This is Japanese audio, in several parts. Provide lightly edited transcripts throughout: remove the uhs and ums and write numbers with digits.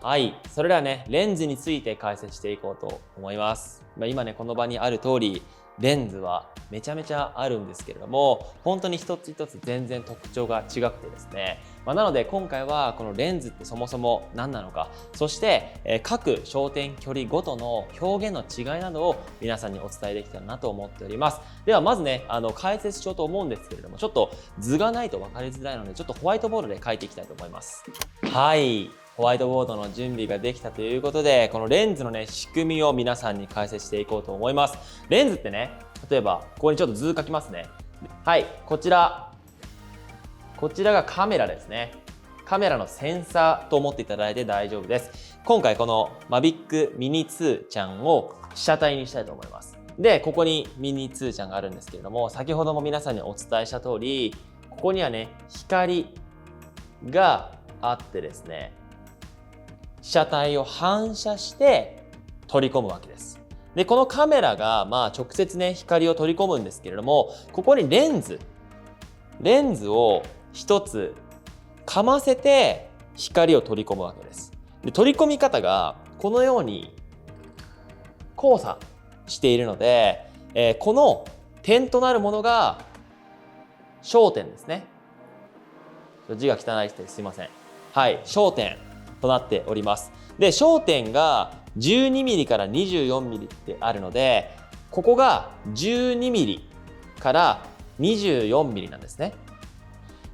はい、それではね、レンズについて解説していこうと思います。今ね、この場にある通り、レンズはめちゃめちゃあるんですけれども、本当に一つ一つ全然特徴が違くてですね、なので今回はこのレンズってそもそも何なのか、そして、各焦点距離ごとの表現の違いなどを皆さんにお伝えできたらなと思っております。ではまずね、解説しようと思うんですけれども、ちょっと図がないと分かりづらいので、ちょっとホワイトボードで書いていきたいと思います。はい。ホワイトボードの準備ができたということで、このレンズのね、仕組みを皆さんに解説していこうと思います。レンズってね、例えば、ここにちょっと図書きますね。はい、こちらがカメラですね。カメラのセンサーと思っていただいて大丈夫です。今回この Mavic Mini 2ちゃんを被写体にしたいと思います。で、ここに Mini 2ちゃんがあるんですけれども、先ほども皆さんにお伝えした通り、ここにはね、光があってですね、被写体を反射して取り込むわけです。で、このカメラが直接ね、光を取り込むんですけれども、ここにレンズを一つかませて光を取り込むわけです。で、取り込み方がこのように交差しているので、この点となるものが焦点ですね。字が汚いです。すいません。はい、焦点となっております。で、焦点が 12mm から 24mm ってあるので、ここが 12mm から 24mm なんですね。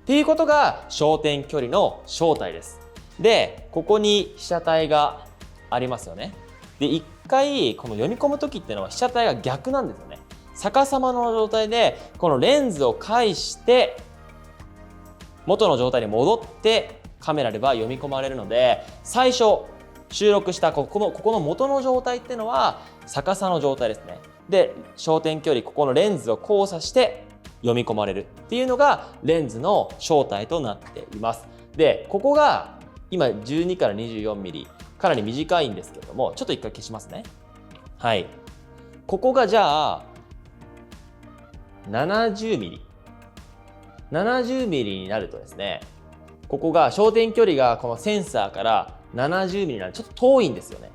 っていうことが焦点距離の正体です。で、ここに被写体がありますよね。で、一回この読み込む時っていうのは被写体が逆なんですよね。逆さまの状態でこのレンズを返して元の状態に戻ってカメラでは読み込まれるので、最初収録したここの元の状態っていうのは逆さの状態ですね。で、焦点距離、ここのレンズを交差して読み込まれるっていうのがレンズの正体となっています。で、ここが今12から 24mm、かなり短いんですけれども、ちょっと一回消しますね。はい。ここがじゃあ 70mm。70mm になるとですね、ここが焦点距離がこのセンサーから 70mm になる。ちょっと遠いんですよね。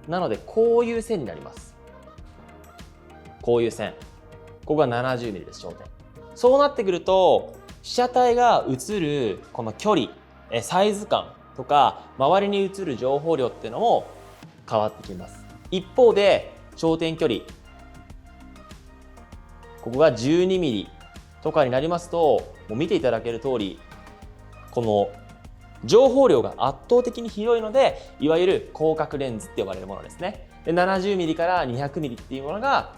なのでこういう線になります。こういう線。ここが 70mm です、焦点。そうなってくると被写体が映るこの距離、サイズ感とか周りに映る情報量っていうのも変わってきます。一方で焦点距離、ここが 12mm とかになりますと、もう見ていただける通り、この情報量が圧倒的に広いので、いわゆる広角レンズって呼ばれるものですね。で、70mm から 200mm っていうものが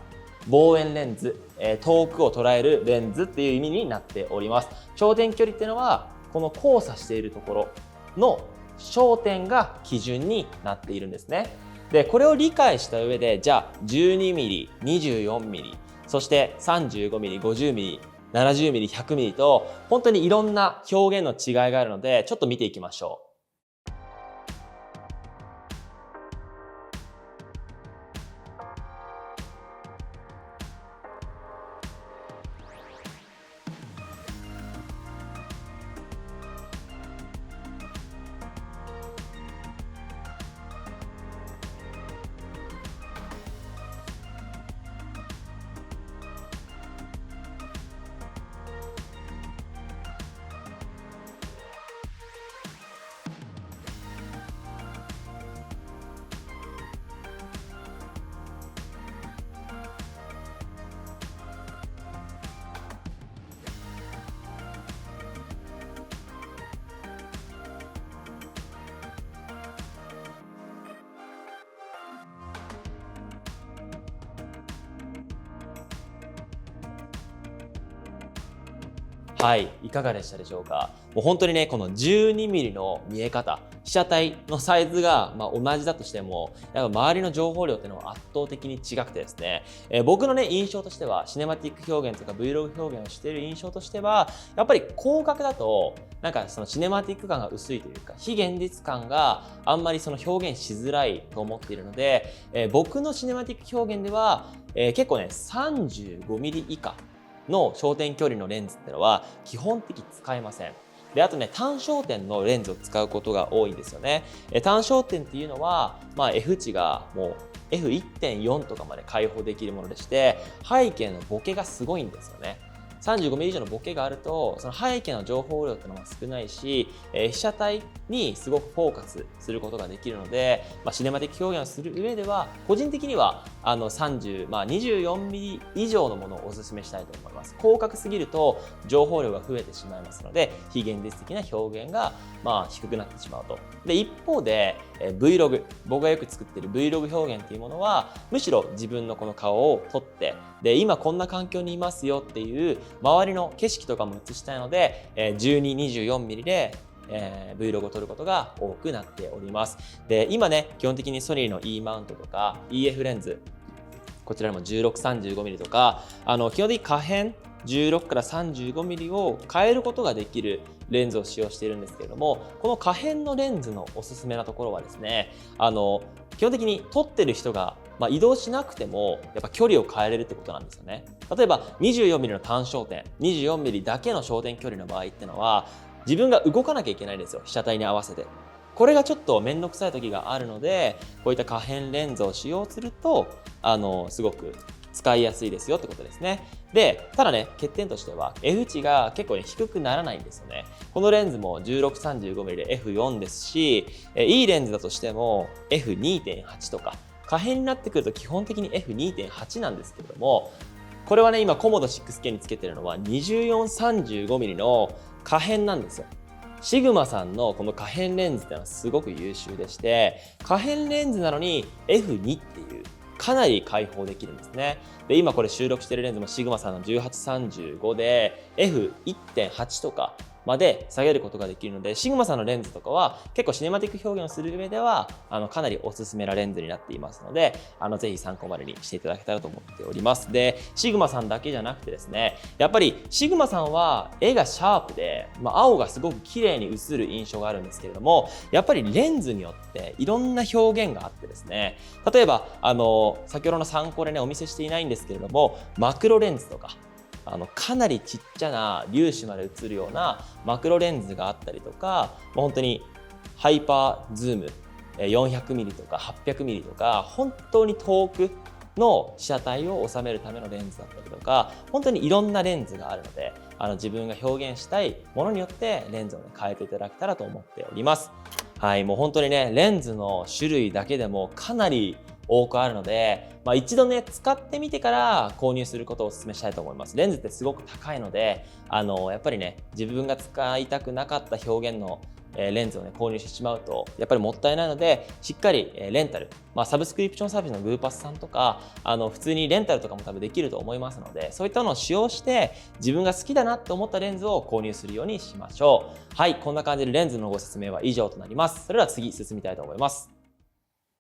望遠レンズ、遠くを捉えるレンズっていう意味になっております。焦点距離っていうのはこの交差しているところの焦点が基準になっているんですね。で、これを理解した上で、じゃあ 12mm、24mm、そして 35mm、50mm、70mm、100mm と本当にいろんな表現の違いがあるので、ちょっと見ていきましょう。はい、いかがでしたでしょうか。もう本当にね、この 12mm の見え方、被写体のサイズが同じだとしても、やっぱ周りの情報量っていうのは圧倒的に違くてですね、僕のね、印象としては、シネマティック表現とか Vlog 表現をしている印象としては、やっぱり広角だと、なんかそのシネマティック感が薄いというか、非現実感があんまりその表現しづらいと思っているので、僕のシネマティック表現では、結構ね、35mm 以下の焦点距離のレンズってのは基本的に使えません。で、あとね、単焦点のレンズを使うことが多いんですよね。単焦点っていうのは、F 値がもうF1.4 とかまで開放できるものでして、背景のボケがすごいんですよね。35mm 以上のボケがあると、その背景の情報量っていうのが少ないし、被写体にすごくフォーカスすることができるので、シネマティック表現をする上では、個人的には24mm 以上のものをお勧めしたいと思います。広角すぎると情報量が増えてしまいますので、非現実的な表現が低くなってしまうと。で、一方で Vlog、僕がよく作っている Vlog 表現っていうものは、むしろ自分のこの顔を撮って、で、今こんな環境にいますよっていう周りの景色とかも映したいので、12、24mm でVlog を撮ることが多くなっております。で、今ね、基本的にソニーの E マウントとか EF レンズ、こちらも16、35mm とか、基本的に可変16から 35mm を変えることができるレンズを使用しているんですけれども、この可変のレンズのおすすめなところはですね、基本的に撮ってる人が移動しなくてもやっぱ距離を変えれるってことなんですよね。例えば 24mm の単焦点、24mm だけの焦点距離の場合ってのは、自分が動かなきゃいけないんですよ、被写体に合わせて。これがちょっと面倒くさい時があるので、こういった可変レンズを使用するとすごく使いやすいですよってことですね。で、ただね、欠点としては F 値が結構ね、低くならないんですよね。このレンズも16、35mm で F4 ですし、いいレンズだとしても F2.8 とか、可変になってくると基本的に F2.8 なんですけれども、これはね、今コモド 6K につけてるのは 24-35mm の可変なんですよ。シグマさんのこの可変レンズっていうのはすごく優秀でして、可変レンズなのに F2 っていうかなり開放できるんですね。で、今これ収録してるレンズもシグマさんの18-35で F1.8 とかまで下げることができるので、シグマさんのレンズとかは結構シネマティック表現をする上ではかなりおすすめなレンズになっていますので、ぜひ参考までにしていただけたらと思っております。で、シグマさんだけじゃなくてですね、やっぱりシグマさんは絵がシャープで、青がすごく綺麗に映る印象があるんですけれども、やっぱりレンズによっていろんな表現があってですね、例えば先ほどの参考でねお見せしていないんですけれども、マクロレンズとかかなりちっちゃな粒子まで映るようなマクロレンズがあったりとか、本当にハイパーズーム 400mm とか 800mm とか、本当に遠くの被写体を収めるためのレンズだったりとか、本当にいろんなレンズがあるので、自分が表現したいものによってレンズを、変えていただけたらと思っております。はい、もう本当にね、レンズの種類だけでもかなり多くあるので、一度ね使ってみてから購入することをお勧めしたいと思います。レンズってすごく高いので、やっぱりね、自分が使いたくなかった表現のレンズをね購入してしまうとやっぱりもったいないので、しっかりレンタル、サブスクリプションサービスのグーパスさんとか普通にレンタルとかも多分できると思いますので、そういったのを使用して自分が好きだなと思ったレンズを購入するようにしましょう。はい、こんな感じでレンズのご説明は以上となります。それでは次進みたいと思います。